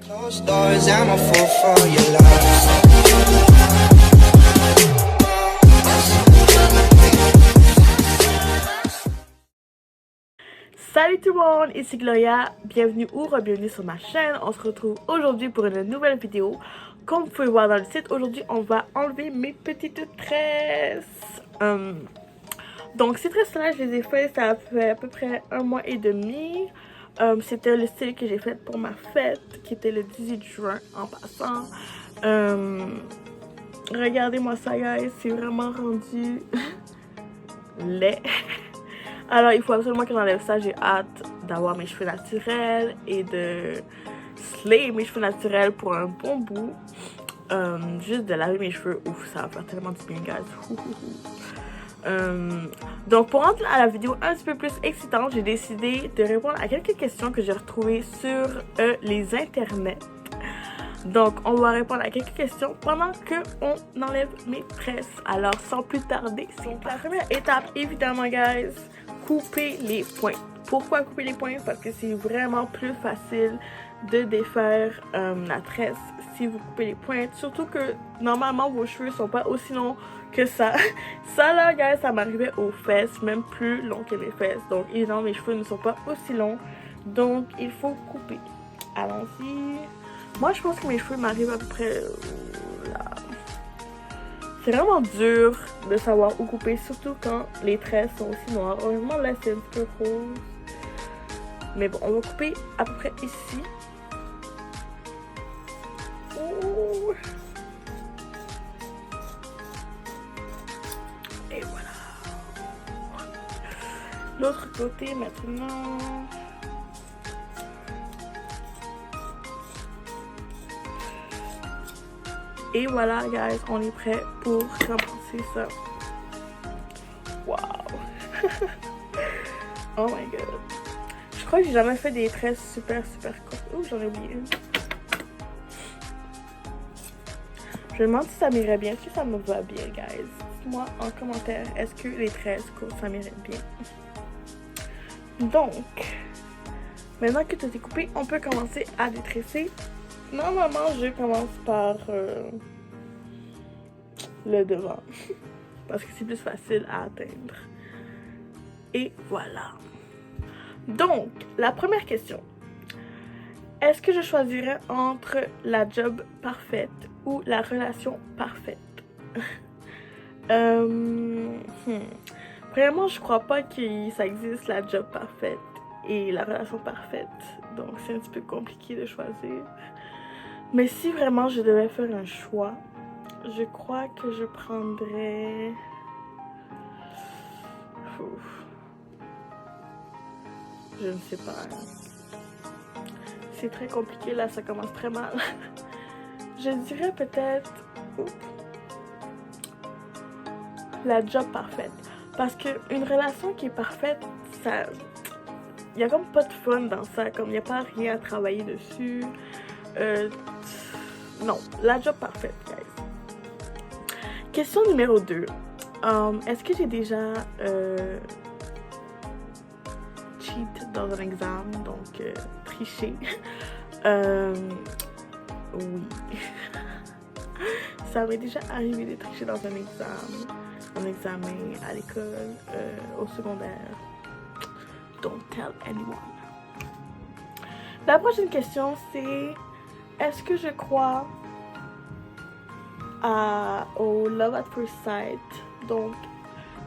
Closed doors, I'm a fool for your love. Salut tout le monde, ici Gloria, bienvenue ou re-bienvenue sur ma chaîne. On se retrouve aujourd'hui pour une nouvelle vidéo. Comme vous pouvez voir dans le titre, aujourd'hui on va enlever mes petites tresses. Donc ces tresses là, je les ai faites, ça fait à peu près 1 mois et demi. C'était le style que j'ai fait pour ma fête, qui était le 18 juin en passant. Regardez-moi ça guys, c'est vraiment rendu laid. Alors il faut absolument que j'enlève ça, j'ai hâte d'avoir mes cheveux naturels et de slay mes cheveux naturels pour un bon bout. Juste de laver mes cheveux, ouf, ça va faire tellement du bien guys. Donc pour rentrer à la vidéo un petit peu plus excitante, j'ai décidé de répondre à quelques questions que j'ai retrouvées sur les internets. Donc on va répondre à quelques questions pendant qu'on enlève mes tresses. Alors sans plus tarder, donc la première étape évidemment guys, couper les points. Pourquoi couper les points? Parce que c'est vraiment plus facile de défaire la tresse si vous coupez les pointes. Surtout que normalement vos cheveux sont pas aussi longs que ça. Ça là guys, ça m'arrivait aux fesses, même plus long que mes fesses. Donc évidemment mes cheveux ne sont pas aussi longs. Donc il faut couper. Allons-y. Moi je pense que mes cheveux m'arrivent à peu près là. C'est vraiment dur de savoir où couper, surtout quand les tresses sont aussi noires. Heureusement là c'est un petit peu rose. Mais bon, on va couper à peu près ici. Ouh. Et voilà. L'autre côté maintenant. Et voilà, guys, on est prêt pour commencer ça. Wow! Oh my god. Je crois que j'ai jamais fait des tresses super courtes. Ouh, j'en ai oublié une. Je me demande si ça m'irait bien, si ça me va bien, guys. Dites-moi en commentaire, est-ce que les tresses courtes, ça m'irait bien? Donc, maintenant que tout est coupé, on peut commencer à détresser. Normalement, je commence par le devant. Parce que c'est plus facile à atteindre. Et voilà. Donc, la première question. Est-ce que je choisirais entre la job parfaite ou la relation parfaite? Vraiment, je crois pas que ça existe la job parfaite et la relation parfaite. Donc, c'est un petit peu compliqué de choisir. Mais si vraiment je devais faire un choix, je crois que je prendrais... Je ne sais pas. C'est très compliqué là, ça commence très mal. Je dirais peut-être la job parfaite. Parce qu'une relation qui est parfaite, ça... Il n'y a comme pas de fun dans ça, comme il n'y a pas rien à travailler dessus. Non, la job parfaite, guys. Question numéro 2. Est-ce que j'ai déjà cheat dans un examen, donc triché? Oui. Ça m'est déjà arrivé de tricher dans un examen à l'école, au secondaire. Don't tell anyone. La prochaine question, c'est... Est-ce que je crois au love at first sight, donc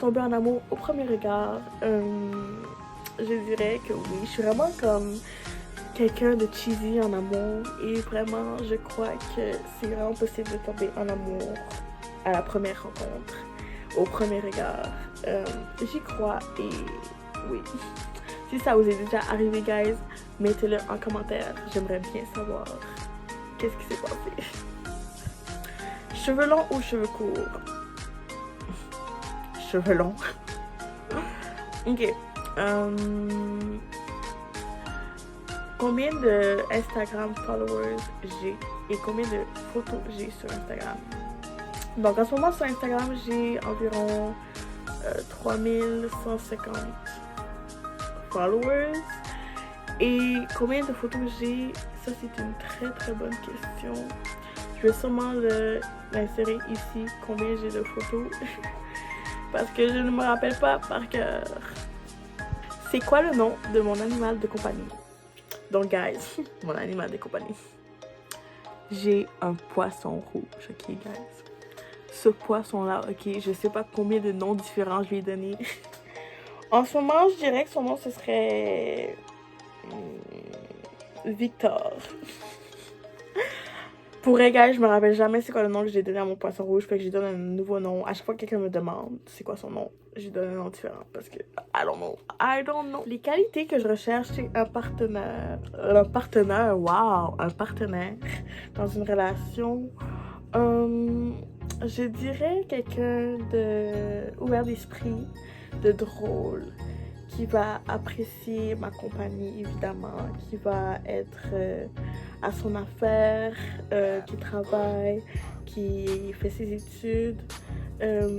tomber en amour au premier regard? Je dirais que oui, je suis vraiment comme quelqu'un de cheesy en amour et vraiment je crois que c'est vraiment possible de tomber en amour à la première rencontre, au premier regard. J'y crois et oui. Si ça vous est déjà arrivé guys, mettez-le en commentaire, j'aimerais bien savoir qu'est-ce qui s'est passé. Cheveux longs ou cheveux courts? Cheveux longs. Ok. Combien de Instagram followers j'ai et combien de photos j'ai sur Instagram? Donc en ce moment sur Instagram, j'ai environ 3150 followers. Et combien de photos j'ai? Ça, c'est une très bonne question. Je vais sûrement l'insérer ici, combien j'ai de photos. Parce que je ne me rappelle pas par cœur. C'est quoi le nom de mon animal de compagnie? Donc, guys, mon animal de compagnie. J'ai un poisson rouge, ok, guys. Ce poisson-là, ok, je sais pas combien de noms différents je lui ai donné. En ce moment, je dirais que son nom, ce serait... Victor. Pour vrai, gars, je me rappelle jamais c'est quoi le nom que j'ai donné à mon poisson rouge. Fait que je lui donne un nouveau nom. À chaque fois que quelqu'un me demande c'est quoi son nom, je lui donne un nom différent. Parce que, I don't know. Les qualités que je recherche chez un partenaire. Wow! Un partenaire dans une relation. Je dirais quelqu'un de ouvert d'esprit, de drôle, qui va apprécier ma compagnie, évidemment, qui va être à son affaire, qui travaille, qui fait ses études,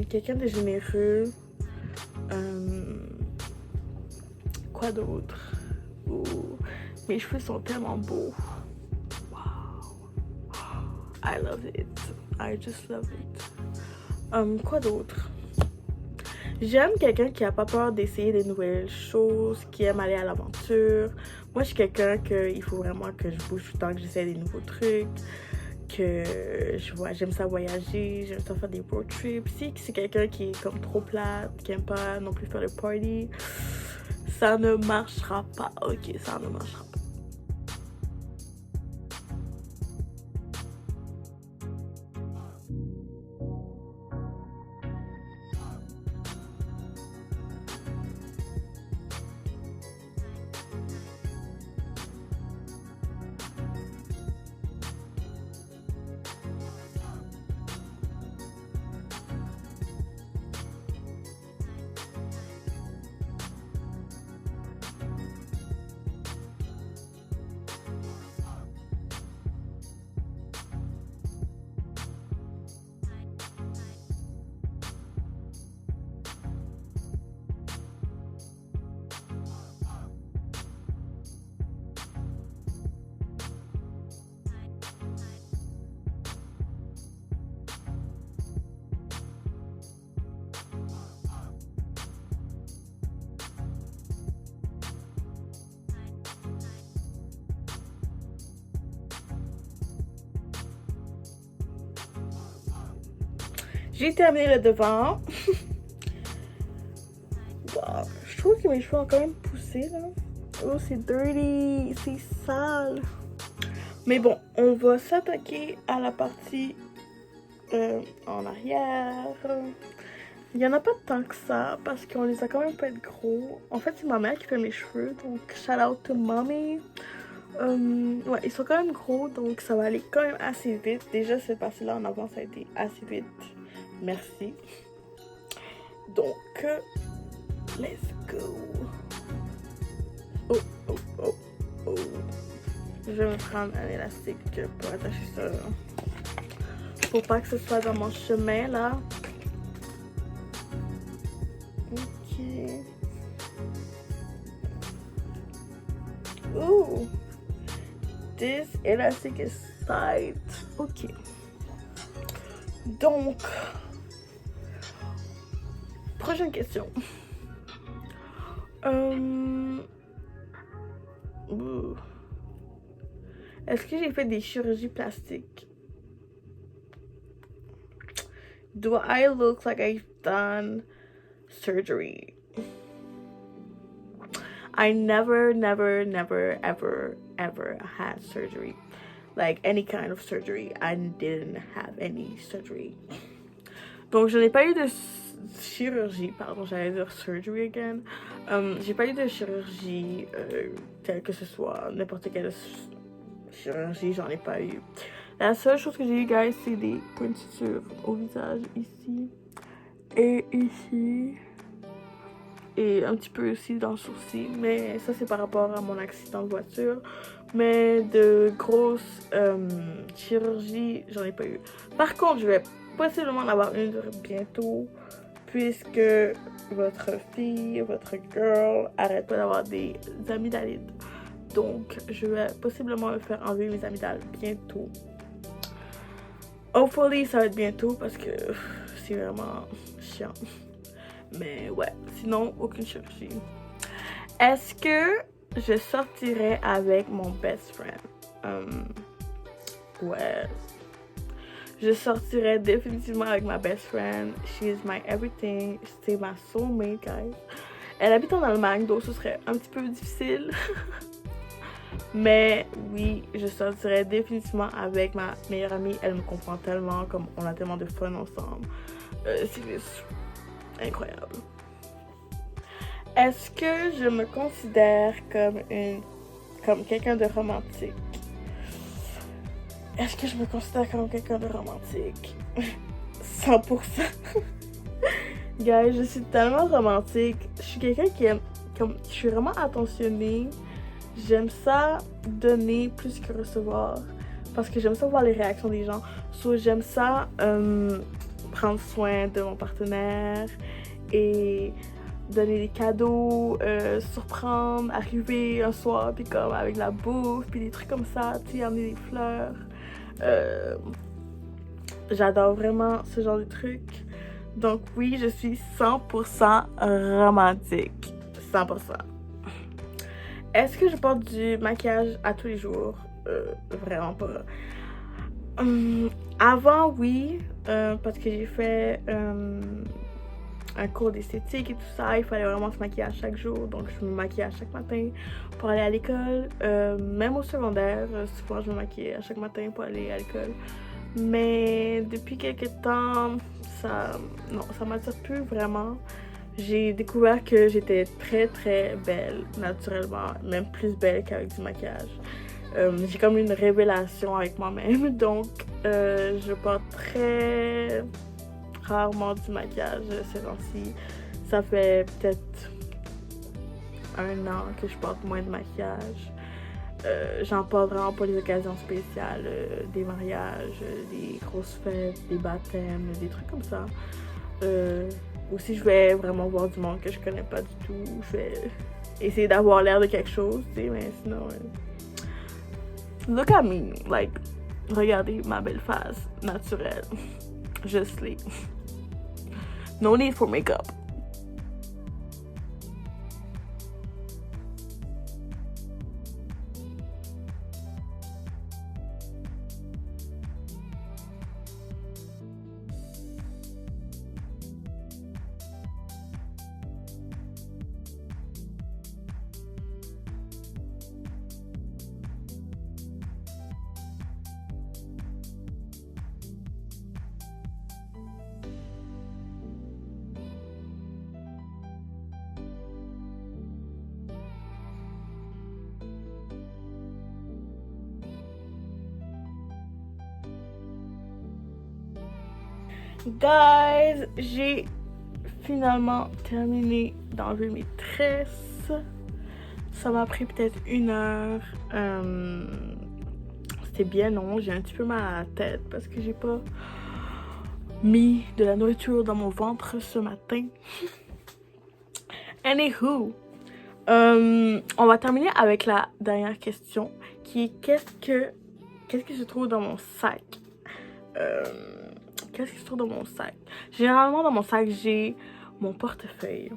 quelqu'un de généreux. Quoi d'autre? Mes cheveux sont tellement beaux. Wow. I love it. I just love it. Quoi d'autre? J'aime quelqu'un qui a pas peur d'essayer des nouvelles choses, qui aime aller à l'aventure. Moi, je suis quelqu'un qu'il faut vraiment que je bouge tout le temps, que j'essaie des nouveaux trucs, que j'aime ça voyager, j'aime ça faire des road trips. Si c'est quelqu'un qui est comme trop plate, qui aime pas non plus faire le party, ça ne marchera pas. Ok, ça ne marchera pas. J'ai terminé le devant. Wow. Je trouve que mes cheveux ont quand même poussé là. Oh, c'est dirty, c'est sale. Mais bon, on va s'attaquer à la partie en arrière. Il n'y en a pas tant que ça parce qu'on les a quand même pas être gros. En fait, c'est ma mère qui fait mes cheveux, donc shout out to mommy. Ouais, ils sont quand même gros, donc ça va aller quand même assez vite. Déjà, cette partie-là en avant, ça a été assez vite. Merci. Donc, let's go. Oh. Je vais me prendre un élastique pour attacher ça. Pour pas que ce soit dans mon chemin, là. Ok. Ooh. This elastic is tight. Ok. Donc, prochaine question. Est-ce que j'ai fait des chirurgies plastiques? Do I look like I've done surgery? I never, ever had surgery. Like any kind of surgery. I didn't have any surgery. Donc, je n'ai pas eu de chirurgie, pardon, j'allais dire surgery again. J'ai pas eu de chirurgie, telle que ce soit n'importe quelle chirurgie, j'en ai pas eu. La seule chose que j'ai eu, guys, c'est des pointures au visage, ici et ici. Et un petit peu aussi dans le sourcil, mais ça c'est par rapport à mon accident de voiture. Mais de grosses chirurgies, j'en ai pas eu. Par contre, je vais possiblement en avoir une bientôt, puisque votre fille, votre girl arrête pas d'avoir des amygdalites. donc je vais possiblement me faire enlever mes amygdales bientôt. Hopefully ça va être bientôt parce que c'est vraiment chiant. Mais ouais, sinon aucune chirurgie. Est-ce que je sortirais avec mon best friend? Ouais. Je sortirais définitivement avec ma best friend. She is my everything. C'est ma soulmate, guys. Elle habite en Allemagne, donc ce serait un petit peu difficile. Mais oui, je sortirais définitivement avec ma meilleure amie. Elle me comprend tellement, comme on a tellement de fun ensemble. C'est juste incroyable. Est-ce que je me considère comme quelqu'un de romantique? Est-ce que je me considère comme quelqu'un de romantique? 100%. Guys, je suis tellement romantique. Je suis quelqu'un qui aime... je suis vraiment attentionnée. J'aime ça donner plus que recevoir. Parce que j'aime ça voir les réactions des gens. So, j'aime ça prendre soin de mon partenaire. Et donner des cadeaux, surprendre, arriver un soir, puis comme avec la bouffe, puis des trucs comme ça, tu sais, amener des fleurs. J'adore vraiment ce genre de trucs. Donc oui, je suis 100% romantique. 100%. Est-ce que je porte du maquillage à tous les jours? Vraiment pas. Avant, oui, parce que j'ai fait un cours d'esthétique et tout ça, il fallait vraiment se maquiller à chaque jour, donc je me maquillais à chaque matin pour aller à l'école. Même au secondaire, souvent je me maquillais à chaque matin pour aller à l'école. Mais depuis quelques temps, ça m'attire plus vraiment. J'ai découvert que j'étais très très belle naturellement, même plus belle qu'avec du maquillage. J'ai comme une révélation avec moi-même, donc je porte très rarement du maquillage ces temps-ci. Ça fait peut-être 1 an que je porte moins de maquillage. J'en porte vraiment pour les occasions spéciales, des mariages, des grosses fêtes, des baptêmes, des trucs comme ça. Ou si je vais vraiment voir du monde que je connais pas du tout, je vais essayer d'avoir l'air de quelque chose, tu sais, mais sinon... Look at me, like, regardez ma belle face naturelle. Je slay. No need for makeup. Guys, j'ai finalement terminé d'enlever mes tresses. Ça m'a pris peut-être 1 heure. C'était bien long. J'ai un petit peu mal à la tête parce que j'ai pas mis de la nourriture dans mon ventre ce matin. Anywho, on va terminer avec la dernière question qui est qu'est-ce que se trouve dans mon sac? Qu'est-ce qui se trouve dans mon sac? Généralement, dans mon sac, j'ai mon portefeuille,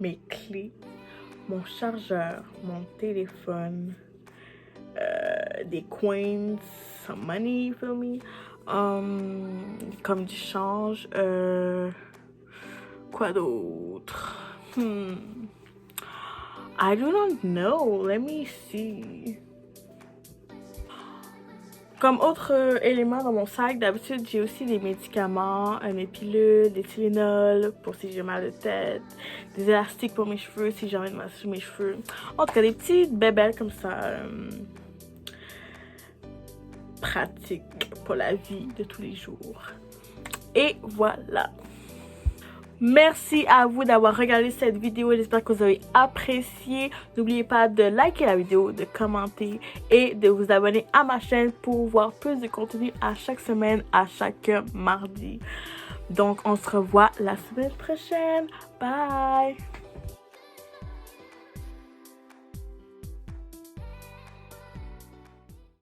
mes clés, mon chargeur, mon téléphone, des coins, some money, you feel me? Comme du change. Quoi d'autre? I do not know. Let me see. Comme autre élément dans mon sac, d'habitude, j'ai aussi des médicaments, mes pilules, des Tylenol pour si j'ai mal de tête, des élastiques pour mes cheveux si j'ai envie de masser mes cheveux. En tout cas, des petites bébelles comme ça, pratiques pour la vie de tous les jours. Et voilà. Merci à vous d'avoir regardé cette vidéo. J'espère que vous avez apprécié. N'oubliez pas de liker la vidéo, de commenter et de vous abonner à ma chaîne pour voir plus de contenu à chaque semaine, à chaque mardi. Donc, on se revoit la semaine prochaine. Bye!